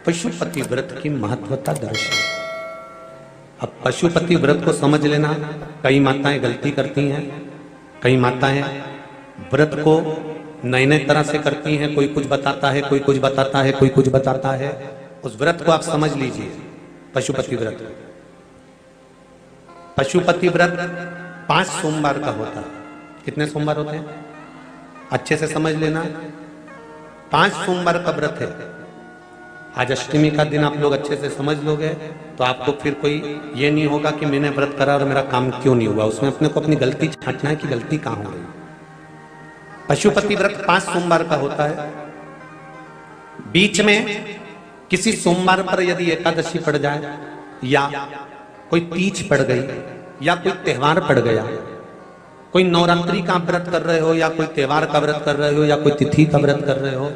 पशुपति व्रत की महत्वता दर्शाए। अब पशुपति व्रत को समझ लेना। कई माताएं गलती करती हैं, कई माताएं व्रत को नए नए तरह से करती हैं। कोई कुछ बताता है, कोई कुछ बताता है, कोई कुछ बताता है। उस व्रत को आप समझ लीजिए, पशुपति व्रत। पशुपति व्रत 5 सोमवार का होता है। कितने सोमवार होते हैं अच्छे से समझ लेना। 5 सोमवार का व्रत है। आज अष्टमी का दिन आप लोग अच्छे से समझ लोगे तो आपको फिर कोई ये नहीं होगा कि मैंने व्रत करा और मेरा काम क्यों नहीं हुआ। उसमें अपने को अपनी गलती छांटना है कि गलती कहां हो गई। पशुपति व्रत 5 सोमवार का होता है। बीच में किसी सोमवार पर यदि एकादशी पड़ जाए या कोई तीज पड़ गई या कोई त्योहार पड़ गया, कोई नवरात्रि का व्रत कर रहे हो या कोई त्योहार का व्रत कर रहे हो या कोई तिथि का व्रत कर रहे हो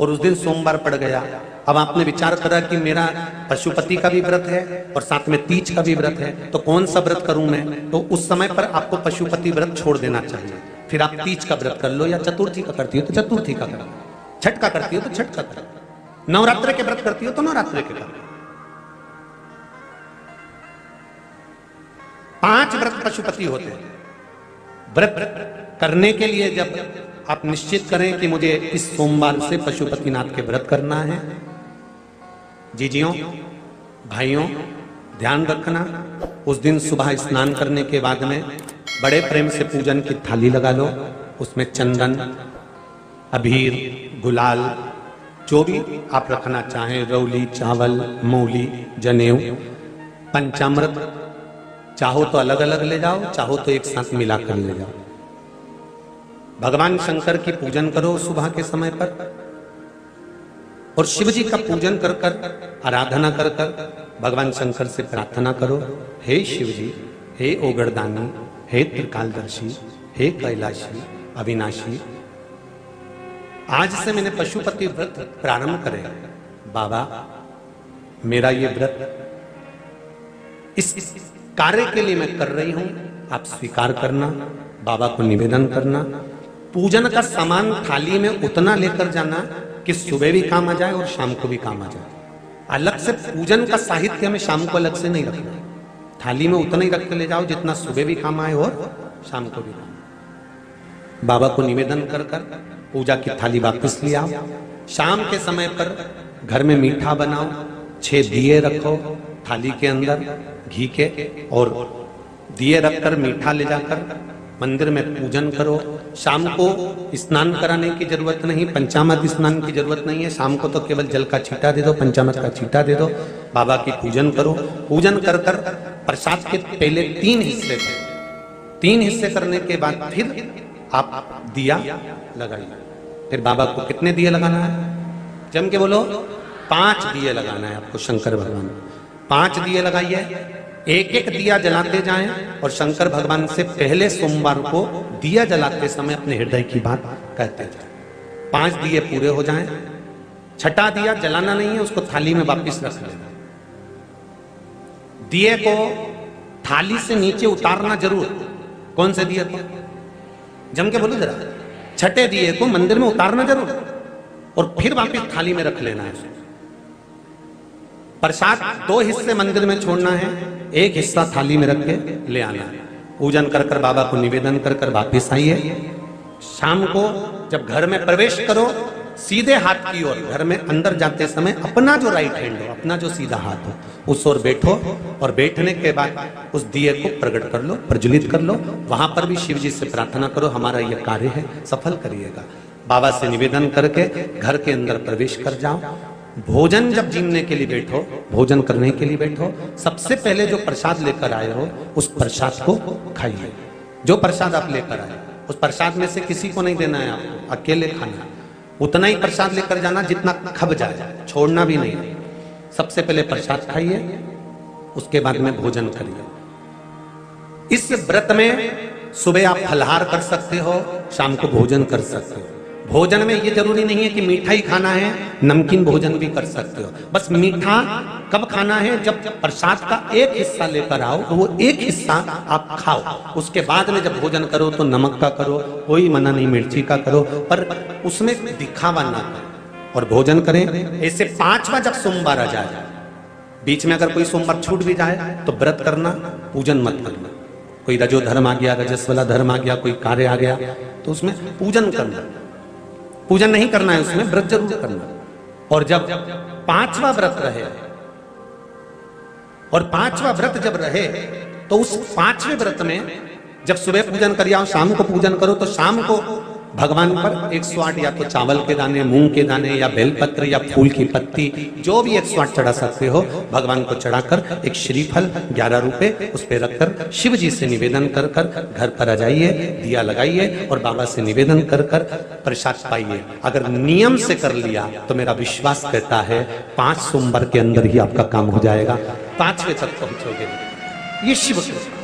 और उस दिन सोमवार पड़ गया, अब आपने विचार करा कि मेरा पशुपति का भी व्रत है और साथ में तीज का भी व्रत है, तो कौन सा व्रत करूं मैं। तो उस समय पर आपको पशुपति व्रत छोड़ देना चाहिए। फिर आप तीज का व्रत कर लो या चतुर्थी का करती हो तो चतुर्थी का करो, छठ का करती हो तो छठ का करो, नवरात्र के व्रत करती हो तो नवरात्र के करो। 5 व्रत पशुपति होते हैं। व्रत करने के लिए जब आप निश्चित करें कि मुझे इस सोमवार से पशुपतिनाथ के व्रत करना है, जीजियों भाइयों ध्यान रखना, उस दिन सुबह स्नान करने के बाद में बड़े प्रेम से पूजन की थाली लगा लो। उसमें चंदन, अबीर, गुलाल, जो भी आप रखना चाहें, रौली, चावल, मूली, जनेऊ, पंचामृत, चाहो तो अलग अलग ले जाओ, चाहो तो एक साथ मिलाकर ले जाओ। भगवान शंकर की पूजन करो सुबह के समय पर और शिव जी का पूजन कर कर, आराधना कर कर भगवान शंकर से प्रार्थना करो, हे शिव जी, हे ओगरदानी, हे त्रिकालदर्शी, हे कैलाशी, अविनाशी, आज से मैंने पशुपति व्रत प्रारंभ करे। बाबा मेरा ये व्रत इस कार्य के लिए मैं कर रही हूं, आप स्वीकार करना। बाबा को निवेदन करना। पूजन का सामान थाली में उतना लेकर जाना कि सुबह भी काम आ जाए और शाम को भी काम आ जाए। अलग से पूजन का साहित्य हमें शाम को अलग से नहीं रखना। थाली में उतना ही रख के ले जाओ जितना सुबह भी काम आए और शाम को भी काम। बाबा को निवेदन कर कर पूजा की थाली वापस ले आओ। शाम के समय पर घर में मीठा बनाओ, 6 दिए रखो थाली के अंदर घी के, और दिए रखकर मीठा ले जाकर मंदिर में पूजन करो। शाम को स्नान कराने की जरूरत नहीं, पंचामृत स्नान की जरूरत नहीं है। शाम को तो केवल जल का छींटा दे दो, पंचामृत का छींटा दे दो, बाबा की पूजन करो। पूजन कर कर प्रसाद के पहले 3 हिस्से करो। 3 हिस्से करने के बाद फिर आप दिया लगाइए। फिर बाबा को कितने दिए लगाना है? जम के बोलो, 5 दिए लगाना है आपको शंकर भगवान। 5 दिए लगाइए, एक एक दिया जलाते जाएं और शंकर भगवान से पहले सोमवार को दिया जलाते समय अपने हृदय की बात कहते जाएं। 5 दिए पूरे हो जाएं। 6ठा दिया जलाना नहीं है, उसको थाली में वापस रख लेना। दिए को थाली से नीचे उतारना जरूर। कौन से दिए को? जम के बोलो जरा। 6ठे दिए को मंदिर में उतारना जरूर और फिर वापस थाली में रख लेना है। प्रसाद 2 हिस्से मंदिर में छोड़ना है, 1 हिस्सा थाली में रख के ले आना है। पूजन कर कर बाबा को निवेदन कर कर वापिस आइए। शाम को जब घर में प्रवेश करो, सीधे हाथ की ओर घर में अंदर जाते समय अपना जो राइट हैंड हो, अपना जो सीधा हाथ हो, उस ओर बैठो और बैठने के बाद उस दिए को प्रकट कर लो, प्रज्वलित कर लो। वहां पर भी शिव जी से प्रार्थना करो, हमारा यह कार्य है सफल करिएगा। बाबा से निवेदन करके घर के अंदर प्रवेश कर जाओ। भोजन जब जीमने के लिए बैठो, भोजन करने के लिए बैठो, सबसे पहले जो प्रसाद लेकर आए हो उस प्रसाद को खाइए। जो प्रसाद आप लेकर आए उस प्रसाद में से किसी को नहीं देना है, आपको अकेले खाना है। उतना ही प्रसाद लेकर जाना जितना खब जाए, छोड़ना भी नहीं। सबसे पहले प्रसाद खाइए, उसके बाद में भोजन करिए। इस व्रत में सुबह आप फलहार कर सकते हो, शाम को भोजन कर सकते हो। भोजन में ये जरूरी नहीं है कि मीठा ही खाना है, नमकीन भोजन भी कर सकते हो। बस मीठा कब खाना है? जब प्रसाद का 1 हिस्सा लेकर आओ, तो वो 1 हिस्सा आप खाओ। उसके बाद में जब भोजन करो तो नमक का करो, कोई मना नहीं, मिर्ची का करो, पर उसमें दिखावा ना करो। और भोजन करें। ऐसे 5वां जब सोमवार आ जाए, बीच में अगर कोई सोमवार छूट भी जाए तो व्रत करना, पूजन मत करना। कोई रजो धर्म आ गया, रजस वाला धर्म आ गया, कोई कार्य आ गया तो उसमें पूजन करना, पूजन नहीं करना है, उसमें व्रत जरूर करना। और जब 5वां व्रत रहे, और 5वां व्रत जब रहे तो उस 5वें व्रत में जब सुबह पूजन कर आओ, शाम को पूजन करो, तो शाम को भगवान पर 108 या तो चावल के दाने, मूंग के दाने या बेलपत्र या फूल की पत्ती, जो भी 108 चढ़ा सकते हो भगवान को चढ़ाकर एक श्रीफल 11 रुपए उस पर रखकर शिव जी से निवेदन कर कर घर पर आ जाइए, दिया लगाइए और बाबा से निवेदन कर कर प्रसाद पाइए। अगर नियम से कर लिया तो मेरा विश्वास कहता है 5 सोमवार के अंदर ही आपका काम हो जाएगा, 5वें तक पहुंचोगे। ये शिव कृपा।